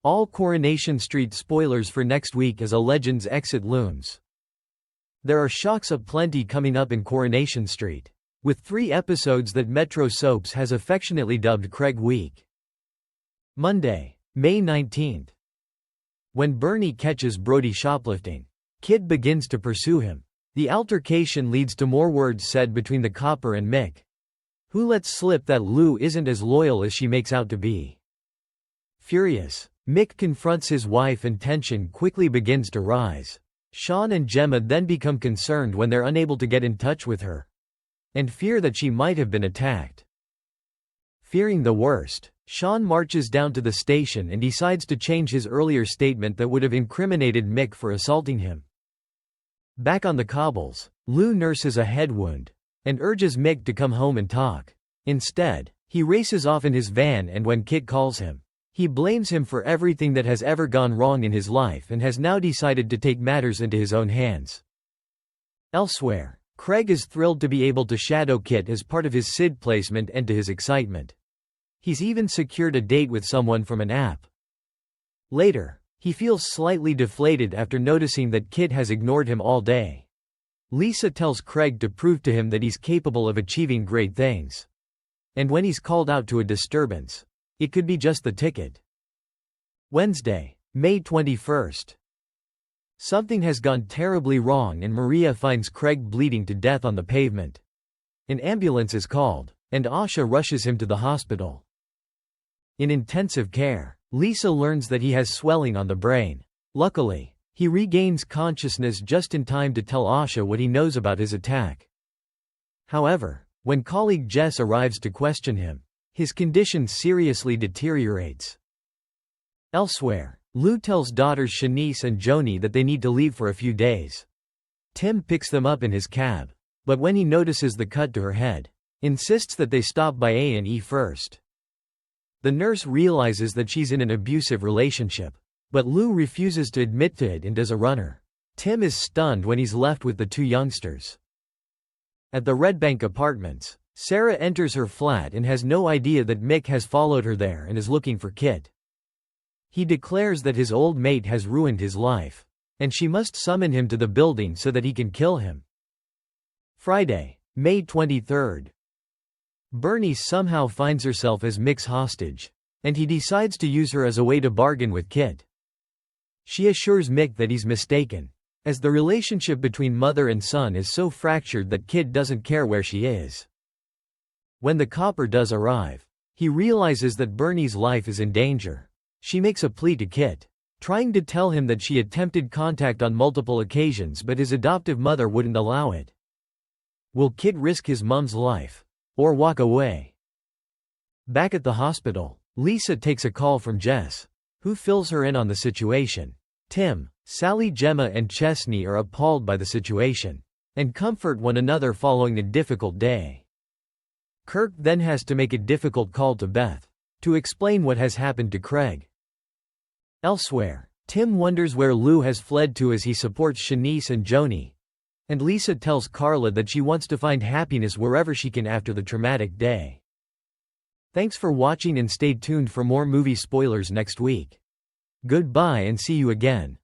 All Coronation Street spoilers for next week as a Legends exit looms. There are shocks aplenty coming up in Coronation Street, with 3 episodes that Metro Soaps has affectionately dubbed Craig Week. Monday, May 19th. When Bernie catches Brody shoplifting, Kid begins to pursue him. The altercation leads to more words said between the copper and Mick, who lets slip that Lou isn't as loyal as she makes out to be. Furious, Mick confronts his wife and tension quickly begins to rise. Sean and Gemma then become concerned when they're unable to get in touch with her, and fear that she might have been attacked. Fearing the worst, Sean marches down to the station and decides to change his earlier statement that would have incriminated Mick for assaulting him. Back on the cobbles, Lou nurses a head wound, and urges Mick to come home and talk. Instead, he races off in his van, and when Kid calls him, he blames him for everything that has ever gone wrong in his life and has now decided to take matters into his own hands. Elsewhere, Craig is thrilled to be able to shadow Kit as part of his SID placement, and to his excitement, he's even secured a date with someone from an app. Later, he feels slightly deflated after noticing that Kit has ignored him all day. Lisa tells Craig to prove to him that he's capable of achieving great things. And when he's called out to a disturbance, it could be just the ticket. Wednesday, May 21st. Something has gone terribly wrong and Maria finds Craig bleeding to death on the pavement. An ambulance is called, and Asha rushes him to the hospital. In intensive care, Lisa learns that he has swelling on the brain. Luckily, he regains consciousness just in time to tell Asha what he knows about his attack. However, when colleague Jess arrives to question him, his condition seriously deteriorates. Elsewhere, Lou tells daughters Shanice and Joni that they need to leave for a few days. Tim picks them up in his cab, but when he notices the cut to her head, insists that they stop by A&E first. The nurse realizes that she's in an abusive relationship, but Lou refuses to admit to it and does a runner. Tim is stunned when he's left with the 2 youngsters. At the Red Bank apartments, Sarah enters her flat and has no idea that Mick has followed her there and is looking for Kit. He declares that his old mate has ruined his life, and she must summon him to the building so that he can kill him. Friday, May 23rd. Bernie somehow finds herself as Mick's hostage, and he decides to use her as a way to bargain with Kit. She assures Mick that he's mistaken, as the relationship between mother and son is so fractured that Kit doesn't care where she is. When the copper does arrive, he realizes that Bernie's life is in danger. She makes a plea to Kit, trying to tell him that she attempted contact on multiple occasions but his adoptive mother wouldn't allow it. Will Kit risk his mom's life, or walk away? Back at the hospital, Lisa takes a call from Jess, who fills her in on the situation. Tim, Sally, Gemma and Chesney are appalled by the situation, and comfort one another following a difficult day. Kirk then has to make a difficult call to Beth, to explain what has happened to Craig. Elsewhere, Tim wonders where Lou has fled to as he supports Shanice and Joni, and Lisa tells Carla that she wants to find happiness wherever she can after the traumatic day. Thanks for watching and stay tuned for more movie spoilers next week. Goodbye and see you again.